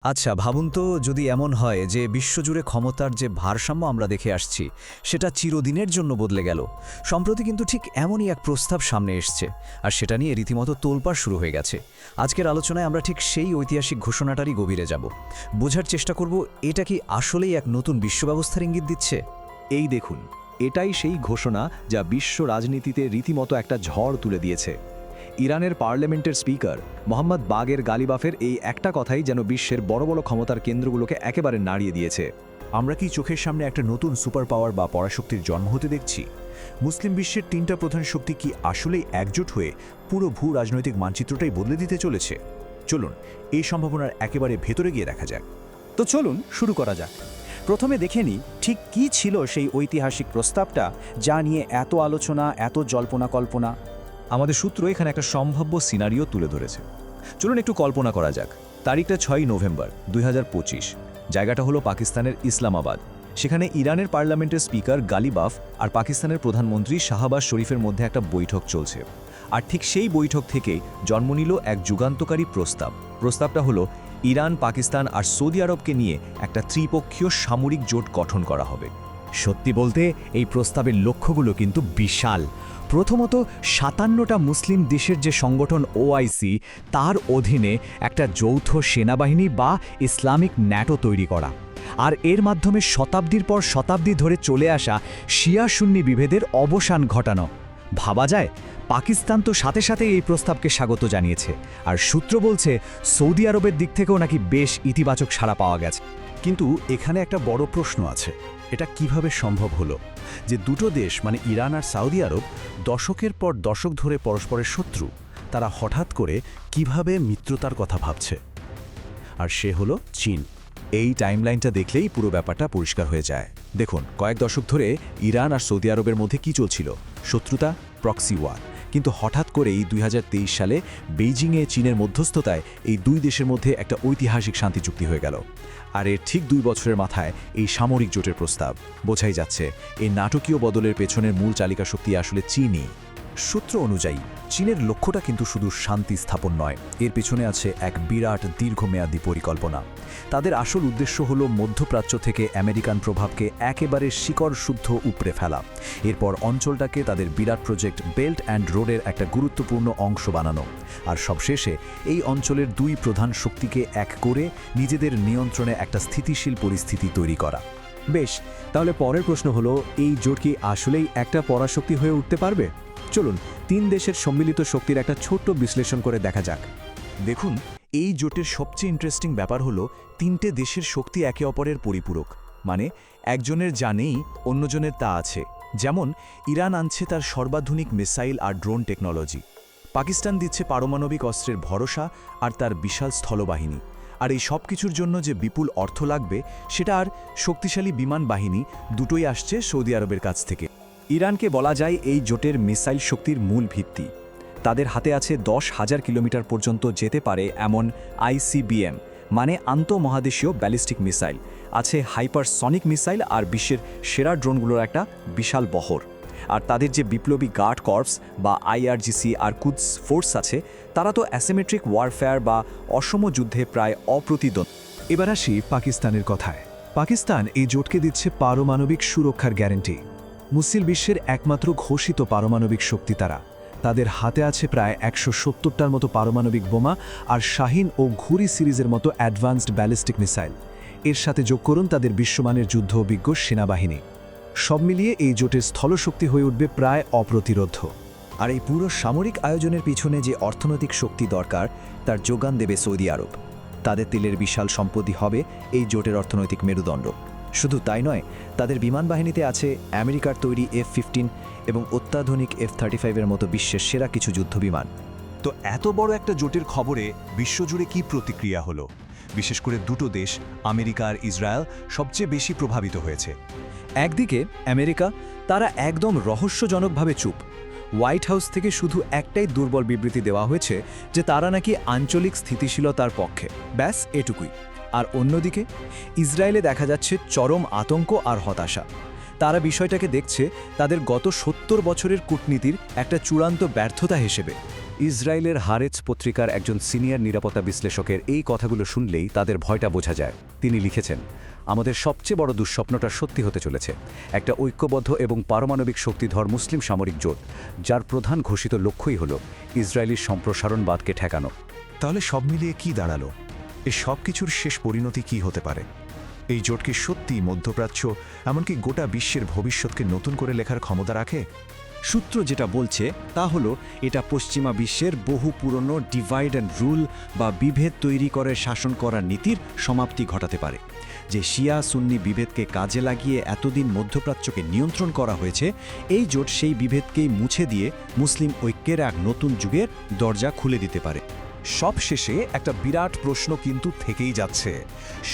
আচ্ছা ভাবুন তো যদি এমন হয় যে বিশ্বজুড়ে ক্ষমতার যে ভারসাম্য আমরা দেখে আসছি সেটা চিরদিনের জন্য বদলে গেল। সম্প্রতি কিন্তু ঠিক এমনই এক প্রস্তাব সামনে এসছে, আর সেটা নিয়ে রীতিমতো তোলপাড় শুরু হয়ে গেছে। আজকের আলোচনায় আমরা ঠিক সেই ঐতিহাসিক ঘোষণাটারই গভীরে যাব, বোঝার চেষ্টা করব এটা কি আসলেই এক নতুন বিশ্ব ব্যবস্থার ইঙ্গিত দিচ্ছে। এই দেখুন, এটাই সেই ঘোষণা যা বিশ্ব রাজনীতিতে রীতিমতো একটা ঝড় তুলে দিয়েছে। ইরানের পার্লামেন্টের স্পিকার মোহাম্মদ বাগের গালিবাফের এই একটা কথাই যেন বিশ্বের বড় বড় ক্ষমতার কেন্দ্রগুলোকে একেবারে নাড়িয়ে দিয়েছে। আমরা কি চোখের সামনে একটা নতুন সুপার পাওয়ার বা পরাশক্তির জন্ম হতে দেখছি? মুসলিম বিশ্বের তিনটা প্রধান শক্তি কি আসলেই একজোট হয়ে পুরো ভূ রাজনৈতিক মানচিত্রটাই বদলে দিতে চলেছে? চলুন এই সম্ভাবনার একেবারে ভেতরে গিয়ে দেখা যাক। তো চলুন শুরু করা যাক। প্রথমে দেখে নিই ঠিক কী ছিল সেই ঐতিহাসিক প্রস্তাবটা যা নিয়ে এত আলোচনা, এত জল্পনা কল্পনা। আমাদের সূত্র এখানে একটা সম্ভাব্য সিনারিও তুলে ধরেছে। চলুন একটু কল্পনা করা যাক। তারিখটা 6 নভেম্বর 2025। জায়গাটা হলো পাকিস্তানের ইসলামাবাদ। সেখানে ইরানের পার্লামেন্টের স্পিকার গালিবাফ আর পাকিস্তানের প্রধানমন্ত্রী শাহবাজ শরীফের মধ্যে একটা বৈঠক চলছে। আর ঠিক সেই বৈঠক থেকেই জন্ম নিল এক যুগান্তকারী প্রস্তাব। প্রস্তাবটা হলো ইরান, পাকিস্তান আর সৌদি আরবকে নিয়ে একটা ত্রিপক্ষীয় সামরিক জোট গঠন করা হবে। সত্যি বলতে এই প্রস্তাবের লক্ষ্যগুলো কিন্তু বিশাল। প্রথমত, 57টা মুসলিম দেশের যে সংগঠন ওআইসি, তার অধীনে একটা যৌথ সেনাবাহিনী বা ইসলামিক ন্যাটো তৈরি করা, আর এর মাধ্যমে শতাব্দীর পর শতাব্দী ধরে চলে আসা শিয়া সুন্নি বিভেদের অবসান ঘটানো। ভাবা যায়, পাকিস্তান তো সাথে সাথে এই প্রস্তাবকে স্বাগত জানিয়েছে, আর সূত্র বলছে সৌদি আরবের দিক থেকেও নাকি বেশ ইতিবাচক সাড়া পাওয়া গেছে। কিন্তু এখানে একটা বড় প্রশ্ন আছে, এটা কিভাবে সম্ভব হলো যে দুটো দেশ মানে ইরান আর সৌদি আরব দশকের পর দশক ধরে পরস্পরের শত্রু, তারা হঠাৎ করে কিভাবে মিত্রতার কথা ভাবছে? আর সে হলো চীন। এই টাইমলাইনটা দেখলেই পুরো ব্যাপারটা পরিষ্কার হয়ে যায়। দেখুন, কয়েক দশক ধরে ইরান আর সৌদি আরবের মধ্যে কি চলছিল? শত্রুতা, প্রক্সি ওয়ার। কিন্তু হঠাৎ করেই 2023 সালে বেইজিংয়ে চীনের মধ্যস্থতায় এই দুই দেশের মধ্যে একটা ঐতিহাসিক শান্তি চুক্তি হয়ে গেল। আর এর ঠিক 2 বছরের মাথায় এই সামরিক জোটের প্রস্তাব। বোঝাই যাচ্ছে এই নাটকীয় বদলের পেছনের মূল চালিকা শক্তি আসলে চীনই। সূত্র অনুযায়ী চীনের লক্ষ্যটা কিন্তু শুধু শান্তি স্থাপন নয়, এর পিছনে আছে এক বিরাট দীর্ঘমেয়াদী পরিকল্পনা। তাদের আসল উদ্দেশ্য হলো মধ্যপ্রাচ্য থেকে আমেরিকান প্রভাবকে একেবারে শিকড় শুদ্ধ উপড়ে ফেলা, এরপর অঞ্চলটাকে তাদের বিরাট প্রজেক্ট বেল্ট অ্যান্ড রোডের একটা গুরুত্বপূর্ণ অংশ বানানো, আর সবশেষে এই অঞ্চলের দুই প্রধান শক্তিকে এক করে নিজেদের নিয়ন্ত্রণে একটা স্থিতিশীল পরিস্থিতি তৈরি করা। বেশ, তাহলে পরের প্রশ্ন হলো, এই জোট কি আসলেই একটা পরাশক্তি হয়ে উঠতে পারবে? চলুন 3 দেশের সম্মিলিত শক্তির একটা ছোট্ট বিশ্লেষণ করে দেখা যাক। দেখুন, এই জোটের সবচেয়ে ইন্টারেস্টিং ব্যাপার হলো তিনটে দেশের শক্তি একে অপরের পরিপূরক। মানে একজনের যা নেই অন্যজনের তা আছে। যেমন ইরান আনছে তার সর্বাধুনিক মিসাইল আর ড্রোন টেকনোলজি, পাকিস্তান দিচ্ছে পারমাণবিক অস্ত্রের ভরসা আর তার বিশাল স্থলবাহিনী, আর এই সব কিছুর জন্য যে বিপুল অর্থ লাগবে সেটা আর শক্তিশালী বিমান বাহিনী দুটোই আসছে সৌদি আরবের কাছ থেকে। ইরানকে বলা যায় এই জোটের মিসাইল শক্তির মূল ভিত্তি। তাদের হাতে আছে 10,000 কিলোমিটার পর্যন্ত যেতে পারে এমন আইসিবিএম মানে আন্তঃমহাদেশীয় ব্যালিস্টিক মিসাইল, আছে হাইপারসনিক মিসাইল আর বিশ্বের সেরা ড্রোনগুলোর একটা বিশাল বহর। আর তাদের যে বিপ্লবী গার্ড কর্পস বা আইআরজিসি আর কুদস ফোর্স আছে, তারা তো অ্যাসিমেট্রিক ওয়ারফেয়ার বা অসম যুদ্ধে প্রায় অপ্রতিদ্বন্দ্বী। এবার আসি পাকিস্তানের কথায়। পাকিস্তান এই জোটকে দিচ্ছে পারমাণবিক সুরক্ষার গ্যারান্টি। মুসলিম বিশ্বের একমাত্র ঘোষিত পারমাণবিক শক্তি তারা। তাদের হাতে আছে প্রায় 170টার মতো পারমাণবিক বোমা আর শাহিন ও ঘুরি সিরিজের মতো অ্যাডভান্সড ব্যালিস্টিক মিসাইল। এর সাথে যোগ করুন তাদের বিশ্বমানের যুদ্ধ অভিজ্ঞ সেনাবাহিনী। সব মিলিয়ে এই জোটের স্থলশক্তি হয়ে উঠবে প্রায় অপ্রতিরোধ্য। আর এই পুরো সামরিক আয়োজনের পিছনে যে অর্থনৈতিক শক্তি দরকার তার যোগান দেবে সৌদি আরব। তাদের তেলের বিশাল সম্পত্তি হবে এই জোটের অর্থনৈতিক মেরুদণ্ড। শুধু তাই নয়, তাদের বিমান বাহিনীতে আছে আমেরিকার তৈরি F-15 এবং অত্যাধুনিক F-35-এর মতো বিশ্বের সেরা কিছু যুদ্ধবিমান। তো এত বড় একটা জোটের খবরে বিশ্বজুড়ে কি প্রতিক্রিয়া হলো? বিশেষ করে দুটো দেশ, আমেরিকা আর ইসরায়েল, সবচেয়ে বেশি প্রভাবিত হয়েছে। একদিকে আমেরিকা, তারা একদম রহস্যজনকভাবে চুপ। হোয়াইট হাউস থেকে শুধু একটাই দুর্বল বিবৃতি দেওয়া হয়েছে যে তারা নাকি আঞ্চলিক স্থিতিশীলতার পক্ষে, ব্যাস এটুকুই। আর অন্যদিকে ইসরায়েলে দেখা যাচ্ছে চরম আতঙ্ক আর হতাশা। তারা বিষয়টাকে দেখছে তাদের গত 70 বছরের কূটনীতির একটা চূড়ান্ত ব্যর্থতা হিসেবে। ইসরায়েলের হারেজ পত্রিকার একজন সিনিয়র নিরাপত্তা বিশ্লেষকের এই কথাগুলো শুনলেই তাদের ভয়টা বোঝা যায়। তিনি লিখেছেন, আমাদের সবচেয়ে বড় দুঃস্বপ্নটা সত্যি হতে চলেছে, একটা ঐক্যবদ্ধ এবং পারমাণবিক শক্তিধর মুসলিম সামরিক জোট, যার প্রধান ঘোষিত লক্ষ্যই হল ইসরায়েলির সম্প্রসারণবাদকে ঠেকানো। তাহলে সব মিলিয়ে কি দাঁড়ালো? এই সব কিছুর শেষ পরিণতি কি হতে পারে? এই জোট কি সত্যি মধ্যপ্রাচ্য, এমনকি গোটা বিশ্বের ভবিষ্যৎকে নতুন করে লেখার ক্ষমতা রাখে? সূত্র যেটা বলছে তা হলো এটা পশ্চিমা বিশ্বের বহু পুরনো ডিভাইড অ্যান্ড রুল বা বিভেদ তৈরি করে শাসন করার নীতির সমাপ্তি ঘটাতে পারে। যে শিয়া সুন্নি বিভেদকে কাজে লাগিয়ে এতদিন মধ্যপ্রাচ্যকে নিয়ন্ত্রণ করা হয়েছে, এই জোট সেই বিভেদকেই মুছে দিয়ে মুসলিম ঐক্যের এক নতুন যুগের দরজা খুলে দিতে পারে। সবশেষে একটা বিরাট প্রশ্ন কিন্তু থেকেই যাচ্ছে।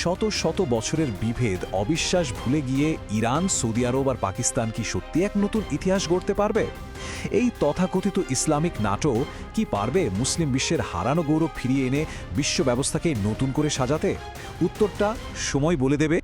শত শত বছরের বিভেদ, অবিশ্বাস ভুলে গিয়ে ইরান, সৌদি আরব আর পাকিস্তান কি সত্যি এক নতুন ইতিহাস গড়তে পারবে? এই তথাকথিত ইসলামিক নাটো কি পারবে মুসলিম বিশ্বের হারানো গৌরব ফিরিয়ে এনে বিশ্ব ব্যবস্থাকে নতুন করে সাজাতে? উত্তরটা সময় বলে দেবে।